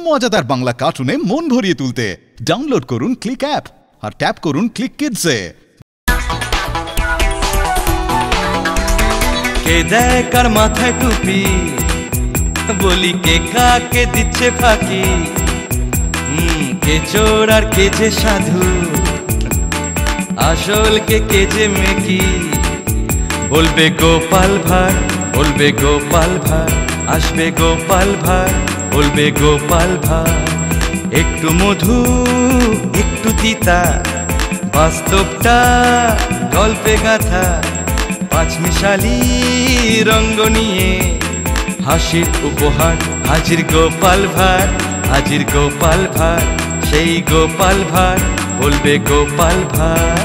মজাদার বাংলা কার্টুনে মন ভরিয়ে তুলতে ডাউনলোড করুন ক্লিক অ্যাপ আর ট্যাপ করুন ক্লিক কিডসে। কে দেয় কার মাথায় টুপি, বলি কে কাকে দিচ্ছে ফাঁকি, কে চোর আর কে যে সাধু, আসল কে যে মেকি। বলবে গোপাল ভাঁড়, বলবে গোপাল ভাঁড়, আসবে গোপাল ভাঁড়, বলবে গোপাল ভাঁড়। একটু মধু একটু তিতা, বাস্তবটা গল্পে গাথা, পাঁচমিশালি রঙ্গ নিয়ে হাসির উপহার। হাজির গোপাল ভাঁড়, হাজির গোপাল ভাঁড়, সেই গোপাল ভাঁড়, বলবে গোপাল ভাঁড়।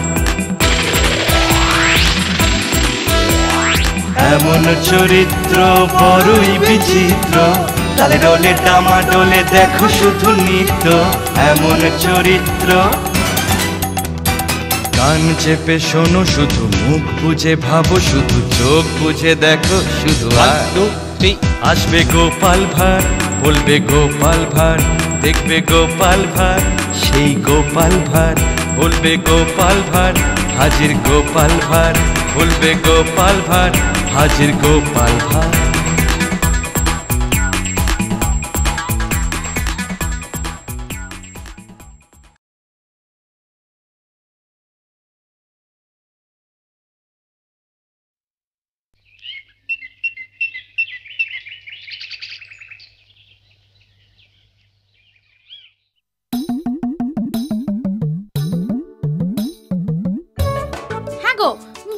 এমন চরিত্র বড়ই বিচিত্র, তালে ডোলে ডামা ডোলে দেখো শুধু নৃত্য। এমন চরিত্র কান চেপে শোনো শুধু, মুখ বুঝে ভাবো শুধু, চোখ বুঝে দেখো শুধু। আসবে গোপাল ভাঁড়, বলবে গোপাল ভাঁড়, দেখবে গোপাল ভাঁড়, সেই গোপাল ভাঁড়, বলবে গোপাল ভাঁড়। হাজির গোপাল ভাঁড়, বলবে গোপাল ভাঁড়, হাজির গোপাল ভাঁড়।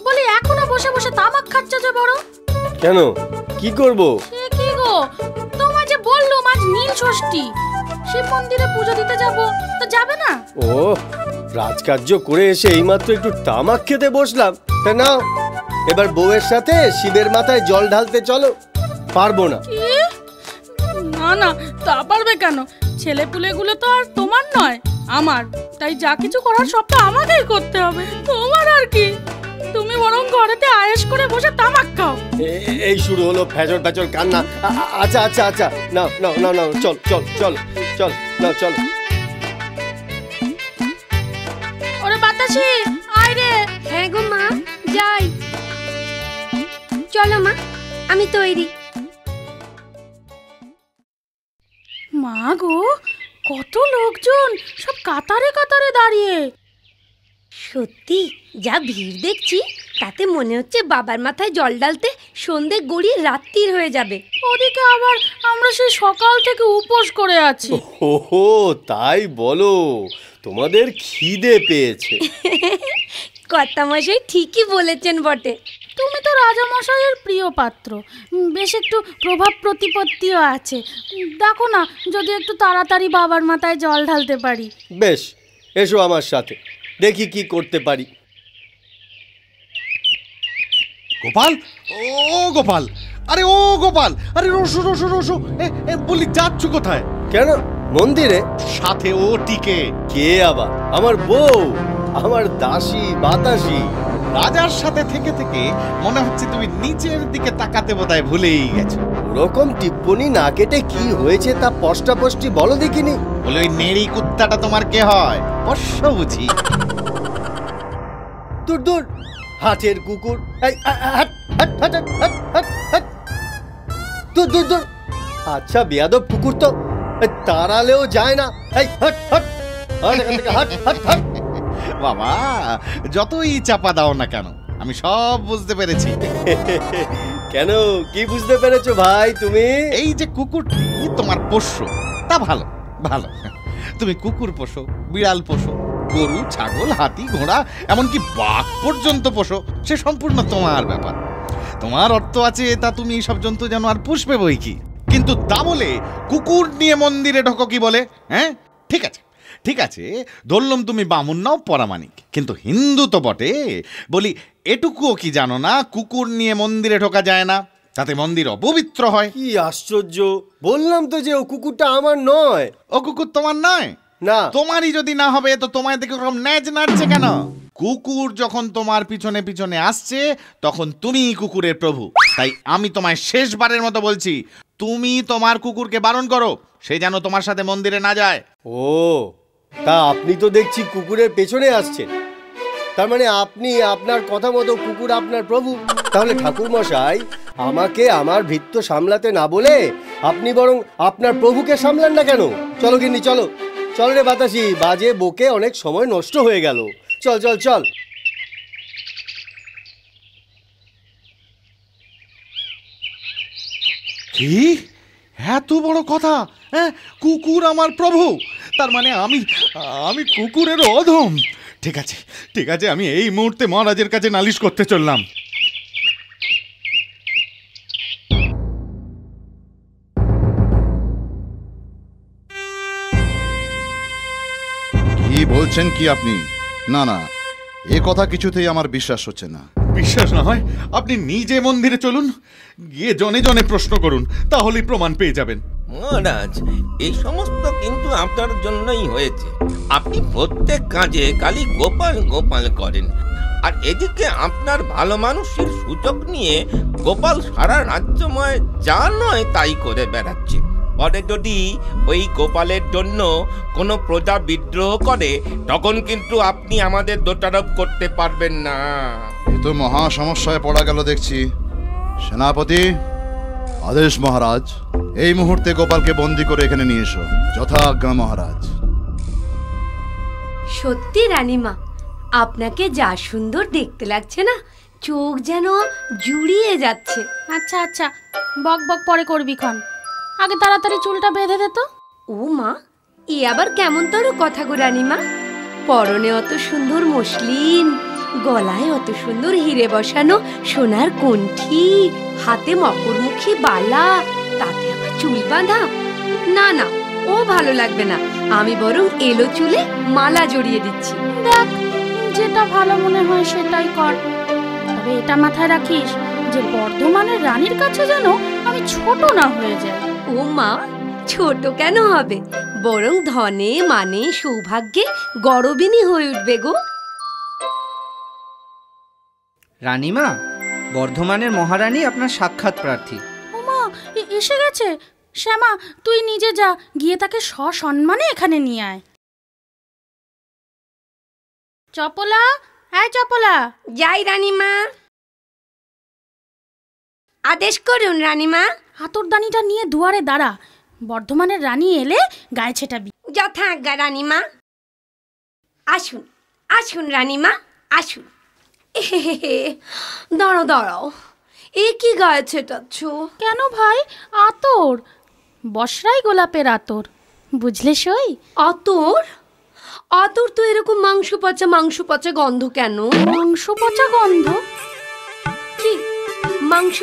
বলি এখনো বসে বসে তামাক খাচ্ছ যে বড়? কেন, কি করব? সে কি গো, তোমায় যে বললুম আজ নীল ষষ্ঠী, শিব মন্দিরে পুজো দিতে যাব, তো যাবে না? ও, রাজকার্য করে এসে এইমাত্র একটু তামাক খেতে বসলাম। তা নাও, এবার বউয়ের সাথে শিবের মাথায় জল ঢালতে চলো। পারবো না। না না, তা পারবে কেন? ছেলে পুলেগুলো তো আর তোমার নয়, আমার। তাই যা কিছু করার সবটা আমাকেই করতে হবে। তোমার আর কি, তুমি বরং ঘরেতে আয়েশ করে বসে তামাক খাও। এই শুরু হলো ফ্যাচর ফ্যাচর কান্না। আচ্ছা আচ্ছা আচ্ছা, নাও নাও নাও নাও, চল চল চল চল, নাও চল। ওরে বাতাসি, আয় রে। হ্যাঁ গো মা, যাই। চলো মা, আমি তৈরি। মা গো, কত লোকজন, সব কাতারে কাতারে দাঁড়িয়ে। সত্যি যা ভিড় দেখছি, তাতে মনে হচ্ছে বাবার মাথায় জল ঢালতে সন্ধে গড়িয়ে রাত্রির হয়ে যাবে। ওদিকে আবার আমরা সেই সকাল থেকে উপোস করে আছি। ওহো, তাই বলো? তোমাদের খিদে পেয়েছে। কর্তামশাই ঠিকই বলেছেন বটে। তুমি তো রাজামশাইয়ের প্রিয় পাত্র, বেশ একটু প্রভাব প্রতিপত্তিও আছে। দেখো না, যদি একটু তাড়াতাড়ি বাবার মাথায় জল ঢালতে পারি। বেশ, এসো আমার সাথে, দেখি কি করতে পারি। গোপাল, ও গোপাল, আরে ও গোপাল, আরে রসো রসো রসো, বলি যাচ্ছ কোথায়? কেন, মন্দিরে? সাথে ও টিকে। কে আবার? আমার বউ, আমার দাসী বাতাসী। রাজার সাথে থেকে থেকে মনে হচ্ছে তুমি নিচের দিকে তাকাতে বোধহয় ভুলেই গেছো। ওরকম টিপ্পনি না কেটে কি হয়েছে তা স্পষ্টাস্পষ্টি বলো দেখিনি। বলে ওই নেড়ি কুত্তাটা তোমার কে হয়? পোষ্য বুঝি? দূর দূর, হাটের কুকুর। দূর দূর দূর। আচ্ছা বেয়াদব কুকুর তো তাড়ালেও যায় না। বাবা, যতই চাপা দাও না কেন, আমি সব বুঝতে পেরেছি। কেন, কি বুঝতে পেরেছো ভাই তুমি? এই যে কুকুরটি তোমার পোষ্য, তা ভালো ভালো। তুমি কুকুর পোষো, বিড়াল পোষো, গরু, ছাগল, হাতি, ঘোড়া, এমনকি বাঘ পর্যন্ত পোষো, সে সম্পূর্ণ তোমার ব্যাপার। তোমার অর্থ আছে, তা তুমি সব জন্তু যেন আর পুষবে বই কি। কিন্তু তা বলে কুকুর নিয়ে মন্দিরে ঢোকো কি বলে? হ্যাঁ, ঠিক আছে ঠিক আছে, ধরলাম তুমি বামুন নাও, পরামানিক, কিন্তু হিন্দু তো বটে। বলি এটুকুও কি জানো না, কুকুর নিয়ে মন্দিরে ঢোকা যায় না, তাতে মন্দির অপবিত্র হয়। কি আশ্চর্য! বললাম তো যে ও কুকুরটা আমার নয়। ও কুকুর তোমার নয়? না। তোমারই যদি না হবে তো তোমায় দেখে ওরকম ন্যাজ নাড়ছে কেন? কুকুর যখন তোমার পিছনে পিছনে আসছে, তখন তুমি কুকুরের প্রভু, তাই আমি তোমায় শেষবারের মতো বলছি, তুমি তোমার কুকুরকে বারণ করো, সে যেন তোমার সাথে মন্দিরে না যায়। ও, তা আপনি তো দেখছি কুকুরের পেছনে আসছেন। তার মানে আপনি আপনার কথা মতো কুকুর আপনার প্রভু। তাহলে ঠাকুর মশাই, আমাকে আমার ভৃত্য সামলাতে না বলে আপনি বরং আপনার প্রভুকে সামলান না কেন? চলো গিন্নি, চলো চল রে বাতাসি, বাজে বকে অনেক সময় নষ্ট হয়ে গেল। চল চল চল। কি এত বড় কথা? হ্যাঁ, কুকুর আমার প্রভু, তার মানে আমি কুকুরের অধম। ঠিক আছে ঠিক আছে, আমি এই মুহূর্তে মহারাজের কাছে নালিশ করতে চললাম। কি বলছেন কি আপনি? না না, এ কথা কিছুতেই আমার বিশ্বাস হচ্ছে না। বিশ্বাস না হয় আপনি নিজে মন্দিরে চলুন, গিয়ে জনে জনে প্রশ্ন করুন, তাহলেই প্রমাণ পেয়ে যাবেন। মহারাজ, এই সমস্ত কিন্তু আপনার জন্যই হয়েছে। আপনি প্রত্যেক কাজে খালি গোপাল গোপাল করেন, আর এদিকে আপনার ভালো মানুষের সূচক নিয়ে গোপাল সারা রাজ্যময় যা নয় তাই করে বেড়াচ্ছে। পরে যদি ওই গোপালের জন্য কোনো প্রজা বিদ্রোহ করে, তখন কিন্তু আপনি আমাদের দোষারোপ করতে পারবেন না। এ তো মহা সমস্যায় পড়া গেল দেখছি। সেনাপতি, আদেশ মহারাজ, এই মুহূর্তে গোপালকে বন্দি করে এখানে নিয়ে এসো। যথা আজ্ঞা মহারাজ। সত্যি রানীমা, আপনাকে যা সুন্দর দেখতে লাগছে না, চোখ যেন জুড়িয়ে যাচ্ছে। আচ্ছা আচ্ছা, বক বক পরে করবি ক্ষণ, আগে তাড়াতাড়ি চুলটা বেঁধে দে তো। ও মা, এ আবার কেমন তোর কথা গো রানীমা? পরনে অত সুন্দর মসলিন, গলায় অত সুন্দর হিরে বসানো সোনার কণ্ঠি, হাতে মকরমুখী বালা, তাতে আবার চুল বাঁধা। না না, ও ভালো লাগবে না। আমি বরং এলো চুলে মালা জড়িয়ে দিচ্ছি। দেখ, যেটা ভালো মনে হয় সেটাই কর, তবে এটা মাথায় রাখিস যে বর্ধমানের রানীর কাছে যেন আমি ছোট না হয়ে যাই। ও মা, ছোট কেন হবে? বরং ধনে মানে সৌভাগ্যে গরবিনী হয়ে উঠবে গো। রানীমা, বর্ধমানের মহারানী আপনার সাক্ষাৎ প্রার্থী। ওমা, এসে গেছে। শ্যামা, তুই নিজে যা, গিয়ে তাকে সসম্মানে এখানে নিয়ে আয়। চপলা, হ্যাঁ চপলা। যাই রানীমা। আদেশ করুন রানীমা। হাতরদানিটা নিয়ে দুয়ারে দাঁড়া, বর্ধমানের রানী এলে গায়ে ছেটাবি। যথা আজ্ঞা রানীমা। আসুন আসুন রানীমা, আসুন। দাঁড়াও দাঁড়াও, এ কি গায়ে ছেটাচ্ছ? কেন ভাই? আতর, বসরাই গোলাপের আতর, বুঝলে সই? আতর? আতর তো এরকম মাংস পচা গন্ধ কেন? মাংস পচা গন্ধ? কি মাংস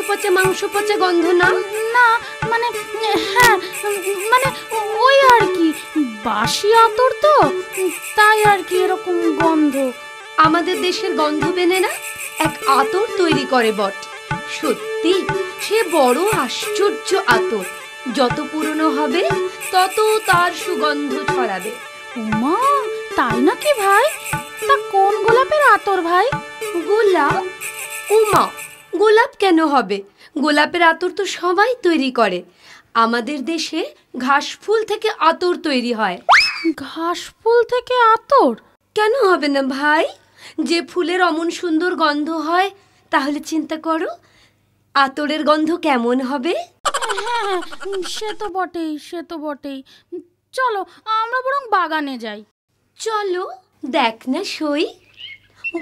পচা গন্ধ না? না মানে, হ্যাঁ মানে ওই আর কি, বাসি আতর তো, তাই আর কি এরকম গন্ধ। আমাদের দেশের গন্ধ বেনে না এক আতর তৈরি করে বট। সত্যি সে বড় আশ্চর্য আতর, যত পুরনো হবে তত তার সুগন্ধ ছড়াবে। উমা, তাই নাকি ভাই? তা কোন গোলাপের আতর ভাই? গোলাপ? উমা, গোলাপ কেন হবে? গোলাপের আতর তো সবাই তৈরি করে। আমাদের দেশে ঘাস ফুল থেকে আতর তৈরি হয়। ঘাস ফুল থেকে আতর? কেন হবে না ভাই? যে ফুলের অমন সুন্দর গন্ধ হয়, তাহলে চিন্তা করো আতরের গন্ধ কেমন হবে। হ্যাঁ, সে তো বটেই, সে তো বটেই। চলো আমরা বরং বাগানে যাই। চলো। দেখ না সই,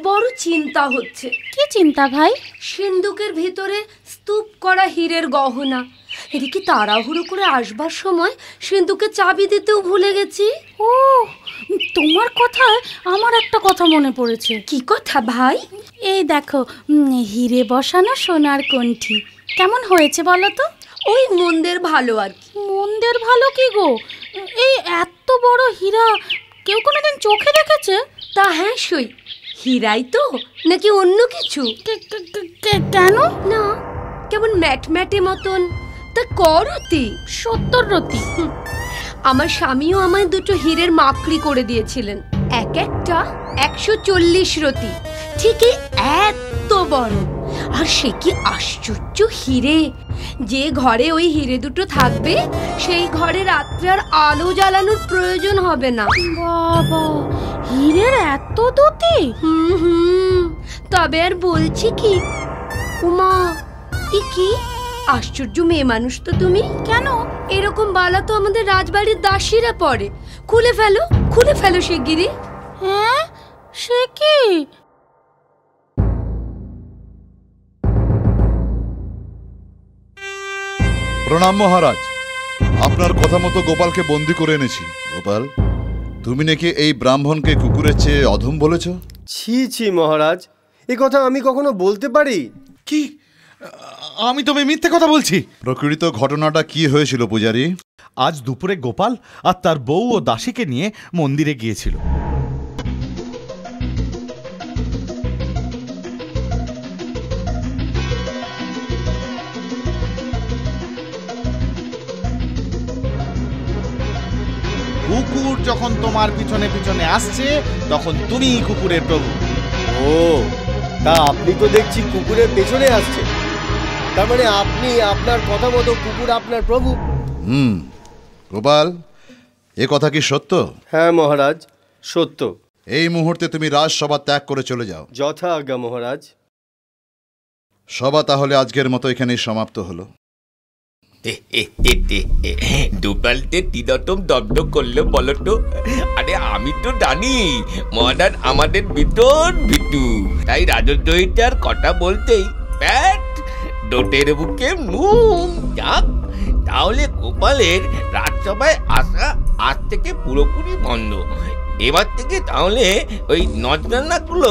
বড় চিন্তা হচ্ছে। কি চিন্তা ভাই? সিন্ধুকের ভিতরে স্তূপ করা হীরের গহনা, এদিকে তাড়াহুড়ো করে আসবার সময় সিন্ধুকে চাবি দিতেও ভুলে গেছি। ও, তোমার কথায় আমার একটা কথা মনে পড়েছে। কি কথা ভাই? এই দেখো, হিরে বসানো সোনার কণ্ঠি কেমন হয়েছে বলো তো? ওই মন্দের ভালো আর কি। মন্দের ভালো কি গো? এই এত বড় হীরা কেউ কোনোদিন চোখে দেখেছে? তা হ্যাঁ সই, হীরাই তো, নাকি অন্য কিছু? কেন না, কেমন ম্যাটম্যাটে মতন। তা করতি? 70 রতি। আমার স্বামীও আমায় দুটো হীরের মাকড়ি করে দিয়েছিলেন, এক একটা 140 রতি, ঠিকই এত বড়। আর সে কি আশ্চর্য হিরে! যে ঘরে ওই হিরে দুটো থাকবে সেই ঘরে রাত্রে আর আলো জ্বালানোর প্রয়োজন হবে না। বাবা, হীরের এত দুটি! তবে আর বলছি কি, উমা, এ কি আশ্চর্য মেয়ে মানুষ তো তুমি! কেন এরকম বালা তো আমাদের রাজবাড়ির দাসীরা পরে। খুলে ফেলো, খুলে ফেলো শিগগিরি। হ্যাঁ, সে কি? প্রণাম মহারাজ, আপনার কথা মতো গোপালকে বন্দি করে এনেছি। গোপাল, তুমি নাকি এই ব্রাহ্মণকে কুকুরের চেয়ে অধম বলেছ? ছি ছি মহারাজ, এ কথা আমি কখনো বলতে পারি? কি? আমি তবে মিথ্যে কথা বলছি? প্রকৃত ঘটনাটা কি হয়েছিল পূজারী? আজ দুপুরে গোপাল আর তার বউ ও দাসীকে নিয়ে মন্দিরে গিয়েছিল। কুকুর যখন তোমার পিছনে পিছনে আসছে তখন তুমি কুকুরের প্রভু। ও, তা আপনি তো দেখছি কুকুরের পেছনে আসছেন। তার মানে আপনি আপনার কথা মতো কুকুর আপনার প্রভু। গোপাল, এ কথা কি সত্য? হ্যাঁ মহারাজ, সত্য। এই মুহূর্তে তুমি রাজসভা ত্যাগ করে চলে যাও। যথা আজ্ঞা মহারাজ। সভা তাহলে আজকের মতো এখানেই সমাপ্ত হলো। দুপালতে তিনটম দগ্ধ করলে বলো তো? আরে আমি তো জানি মহারাজ আমাদের ভিতর ভিতু, তাই রাজদ্রোহিতার কথা বলতেই প্যাট ডোটের বুকে নুন। যাক, তাহলে গোপালের রাজসভায় আসা আজ থেকে পুরোপুরি বন্ধ। এবার থেকে তাহলে ওই নজরানাগুলো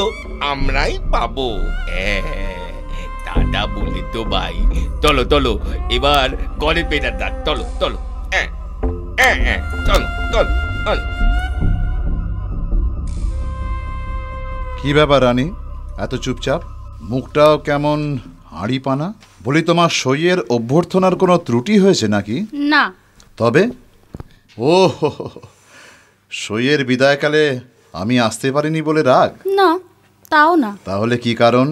আমরাই পাবো। দাদা বলে তো ভাই। চলো চলো, এবার ঘরে পেটার দাঁত। চলো চলো, চলো চলো চলো। কি ব্যাপার রানী, এত চুপচাপ? মুখটাও কেমন হাঁড়ি পানা। বলি, তোমার সইয়ের অভ্যর্থনার কোনো ত্রুটি হয়েছে নাকি? না। তবে ও সইয়ের বিদায়কালে আমি আসতে পারিনি বলে রাগ? না, তাও না। তাহলে কি কারণ?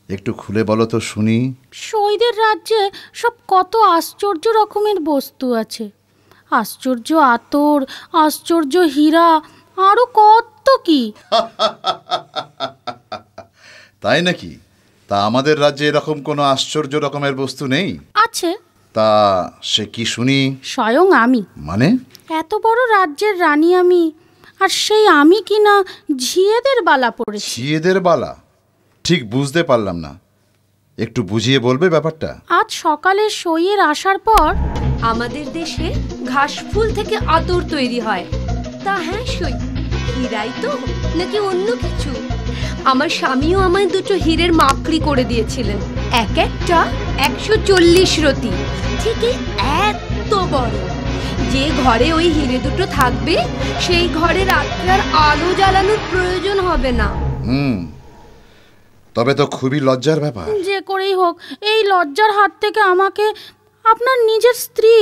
একটু খুলে বলো তো শুনি। সইদের রাজ্যে সব কত আশ্চর্য রকমের বস্তু আছে। আশ্চর্য আতর, আশ্চর্য হীরা, আরো কত কি। তাই নাকি? তা আমাদের রাজ্যে এরকম কোনো আশ্চর্য রকমের বস্তু নেই? আছে। তা সে কি শুনি? স্বয়ং আমি। মানে? এত বড় রাজ্যের রানী আমি, আর সেই আমি কিনা ঝিয়েদের বালা পড়েছি। ঝিয়েদের বালা? ঠিক বুঝতে পারলাম না, একটু বুঝিয়ে বলবে ব্যাপারটা? আজ সকালে সইয়ের আসার পর আমাদের দেশে ঘাস ফুল থেকে আতর তৈরি হয়। তা হ্যাঁ সই, হীরাই তো, নাকি অন্য কিছু? আমার স্বামীও আমায় দুটো হীরের মাকড়ি করে দিয়েছিলেন, এক একটা 140 রতি, ঠিক এত বড়। যে ঘরে ওই হীরে দুটো থাকবে সেই ঘরে রাত্রে আর আলো জ্বালানোর প্রয়োজন হবে না। তবে তো খুবই লজ্জার ব্যাপার। যে করেই হোক এই লজ্জার হাত থেকে আমাকে, আপনার নিজের স্ত্রী,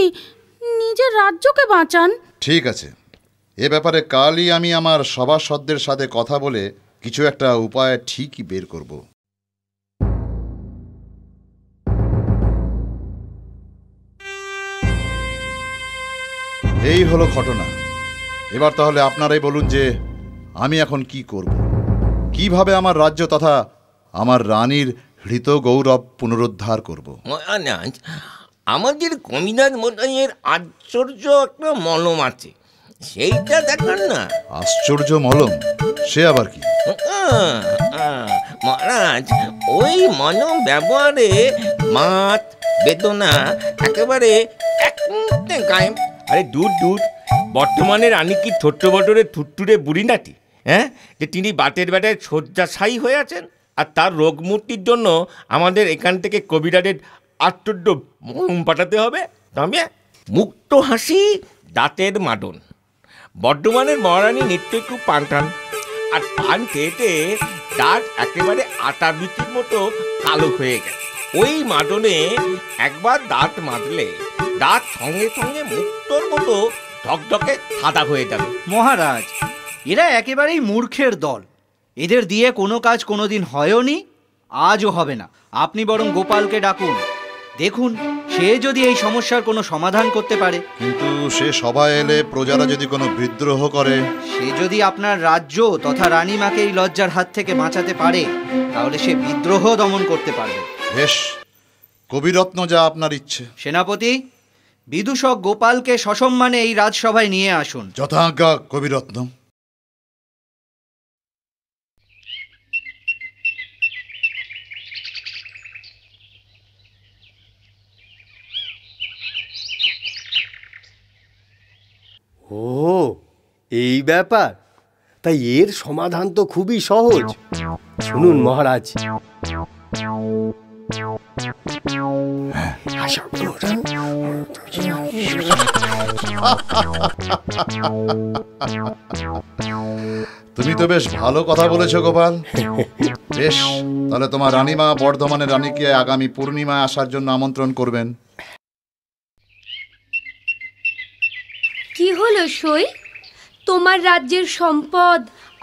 নিজের রাজ্যকে বাঁচান। ঠিক আছে, এ ব্যাপারে কালই আমি আমার সভাসদদের সাথে কথা বলে কিছু একটা উপায় ঠিকই বের করব। এই হলো ঘটনা। এবার তাহলে আপনারাই বলুন যে আমি এখন কি করব, কিভাবে আমার রাজ্য তথা আমার রানীর হৃত গৌরব পুনরুদ্ধার করব। মহারাজ, আমাদের কবিরাজ মশাইয়ের আশ্চর্য একটা মলম আছে, সেইটা দেখান না। আশ্চর্য মলম? সে আবার কি? মহারাজ, ওই মলম ব্যবহারে মাত বেদনা একেবারে গায়ে। আরে দূর দূর, বর্তমানে রানী কি ছোট্ট বটরে থুট্টুরে বুড়ি নাটি? হ্যাঁ, যে তিনি বাতের বেটায় শয্যাশায়ী হয়ে আছেন, আর তার রোগ মুক্তির জন্য আমাদের এখান থেকে কবিরাজের আশ্চর্য মলম পাঠাতে হবে। তবে মুক্ত হাসি, দাঁতের মাদন। বর্ধমানের মহারানী নিত্যই খুব পান খান, আর পান খেতে দাঁত একেবারে আটা বিচির মতো কালো হয়ে গেছে। ওই মাদনে একবার দাঁত মাজলে দাঁত সঙ্গে সঙ্গে মুক্তোর মতো ঢকঢকে সাদা হয়ে যাবে। মহারাজ, এরা একেবারেই মূর্খের দল। এদের দিয়ে কোনো কাজ কোনোদিন হয়ওনি, আজও হবে না। আপনি বরং গোপালকে ডাকুন, দেখুন সে যদি এই সমস্যার কোনো সমাধান করতে পারে। কিন্তু সে সবাই এলে প্রজারা যদি কোনো বিদ্রোহ করে, সে যদি আপনার রাজ্য তথা রানীমাকে এই লজ্জার হাত থেকে বাঁচাতে পারে, তাহলে সে বিদ্রোহ দমন করতে পারবে। বেশ, কবিরত্ন যা আপনার ইচ্ছে। সেনাপতি, বিদূষক গোপালকে সসম্মানে এই রাজসভায় নিয়ে আসুন। যথাজ্ঞা কবিরত্ন। ও, এই ব্যাপার। তাই এর সমাধান তো খুবই সহজ। শুনুন মহারাজ। তুমি তো বেশ ভালো কথা বলেছো গোপাল। বেশ, তাহলে তোমার রানীমা বর্ধমানের রানীকে আগামী পূর্ণিমায় আসার জন্য আমন্ত্রণ করবেন। কি হলো সই? তোমার রাজ্যের সম্পদ,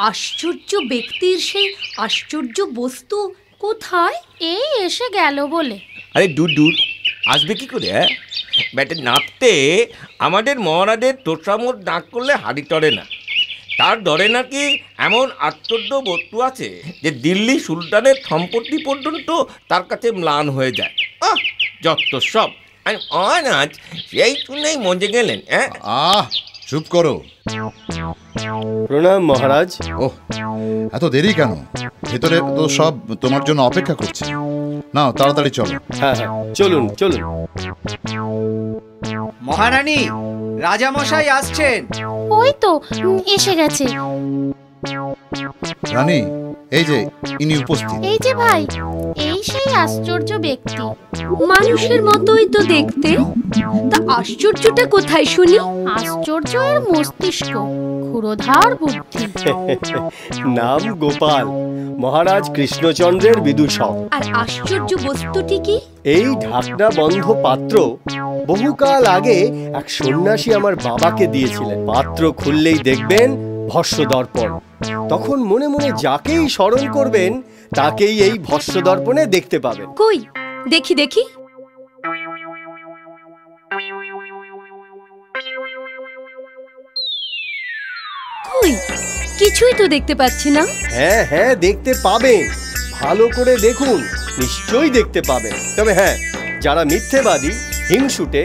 আশ্চর্য ব্যক্তির সেই আশ্চর্য বস্তু কোথায়? এই এসে গেল বলে। আরে দূর দূর আসবে কি করে? ব্যাটে নাপতে আমাদের মহারাজের তোষামত ডাক করলে হাড়ি টরে না। তার ডরে নাকি এমন আশ্চর্য বস্তু আছে যে দিল্লি সুলতানের সম্পত্তি পর্যন্ত তার কাছে ম্লান হয়ে যায়। যত সব অনাজ সেই শুনেই মজে গেলেন। চুপ করো। প্রণাম মহারাজ। ওহ, এত দেরি কেন? ভেতরে তো সব তোমার জন্য অপেক্ষা করছে। নাও তাড়াতাড়ি চলো। হ্যাঁ হ্যাঁ, চলুন চলুন। মহারানী, রাজামশাই আসছেন। ওই তো এসে গেছে। রানী, এই যে ইনি উপস্থিত। এই যে ভাই, এই সেই আশ্চর্য ব্যক্তি। মানুষের মতোই তো দেখতে। তা আশ্চর্যটা কোথায় শুনি? আশ্চর্য এর মস্তিষ্ক, ক্ষুরোধার বুদ্ধি। নাম গোপাল, মহারাজ কৃষ্ণচন্দ্রের বিদূষক। আর আশ্চর্য বস্তুটি কি? এই ঢাকনা বন্ধ পাত্র বহুকাল আগে এক সন্ন্যাসী আমার বাবাকে দিয়েছিলেন। পাত্র খুললেই দেখবেন ভস্য দর্পণ। তখন মনে মনে যাকেই স্মরণ করবেন তাকেই এই ভস্য দর্পণে দেখতে পাবেন। কই দেখি দেখি। কই, কিছুই তো দেখতে পাচ্ছি না। হ্যাঁ হ্যাঁ, দেখতে পাবেন। ভালো করে দেখুন, নিশ্চয়ই দেখতে পাবেন। তবে হ্যাঁ, যারা মিথ্যেবাদী, হিংসুটে,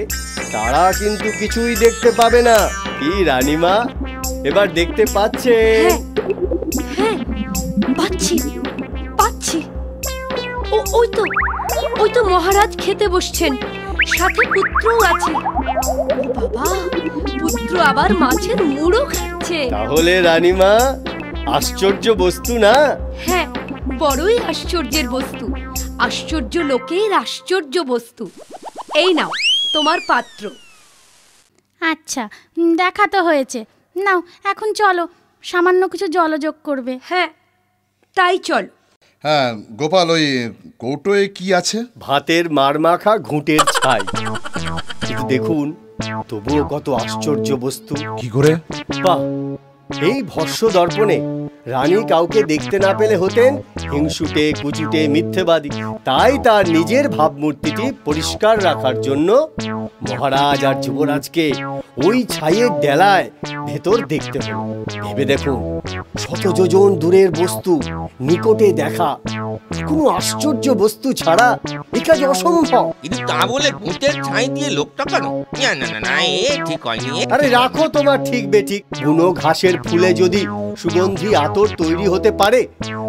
তারা কিন্তু কিছুই দেখতে পাবে না। কি রানীমা, এবার দেখতে পাচ্ছে? হ্যাঁ, পাচ্ছি পাচ্ছি। ওই তো মহারাজ খেতে বসছেন, সাথে পুত্রও আছে। বাবা, পুত্র আবার মাছের মুড়ো খাচ্ছে। তাহলে রানীমা, আশ্চর্য বস্তু না? হ্যাঁ, বড়ই আশ্চর্যের বস্তু। আশ্চর্য লোকের আশ্চর্য বস্তু। এই নাও তোমার পাত্র। আচ্ছা, দেখা তো হয়েছে। নাও এখন চলো, সামান্য কিছু জলযোগ করবে। হ্যাঁ, তাই চলো। হ্যাঁ গোপাল, ওই কৌটোয় কি আছে? ভাতের মারমাখা ঘুঁটের ছাই। কিন্তু দেখুন, তবুও কত আশ্চর্য বস্তু। কি করে? বাহ, এই ভস্য দর্পণে রানী কাউকে দেখতে না পেলে হতেন হিংসুটে, কুচুটে, মিথ্যেবাদী। তাই তার নিজের ভাবমূর্তিটি পরিষ্কার রাখার জন্য মহারাজ আর যুবরাজকে ওই ছাইয়ের ডেলায় ভেতর দেখতে হলো। ভেবে দেখুন, শত যোজন দূরের বস্তু নিকটে দেখা কোনো আশ্চর্য বস্তু ছাড়া এ কাজ অসম্ভব। কিন্তু তা বলে ভূতের ছাই দিয়ে লোকটা কেন? না না না না, এ ঠিক হয়নি। আরে রাখো তোমার ঠিক বেঠিক। বুনো ঘাসের ফুলে যদি সুগন্ধি আতর তৈরি হতে পারে,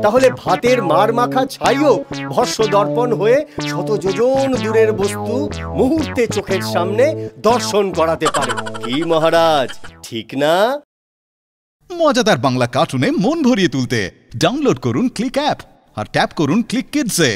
তাহলে ভাতের মার মাখা ছাইও ভস্য দর্পণ হয়ে শত যোজন দূরের বস্তু মুহূর্তে চোখের সামনে দর্শন করাতে পারে। কি মহারাজ, ঠিক না? মজাদার বাংলা কার্টুনে মন ভরিয়ে তুলতে ডাউনলোড করুন ক্লিক অ্যাপ আর ট্যাপ করুন ক্লিক কিডসে।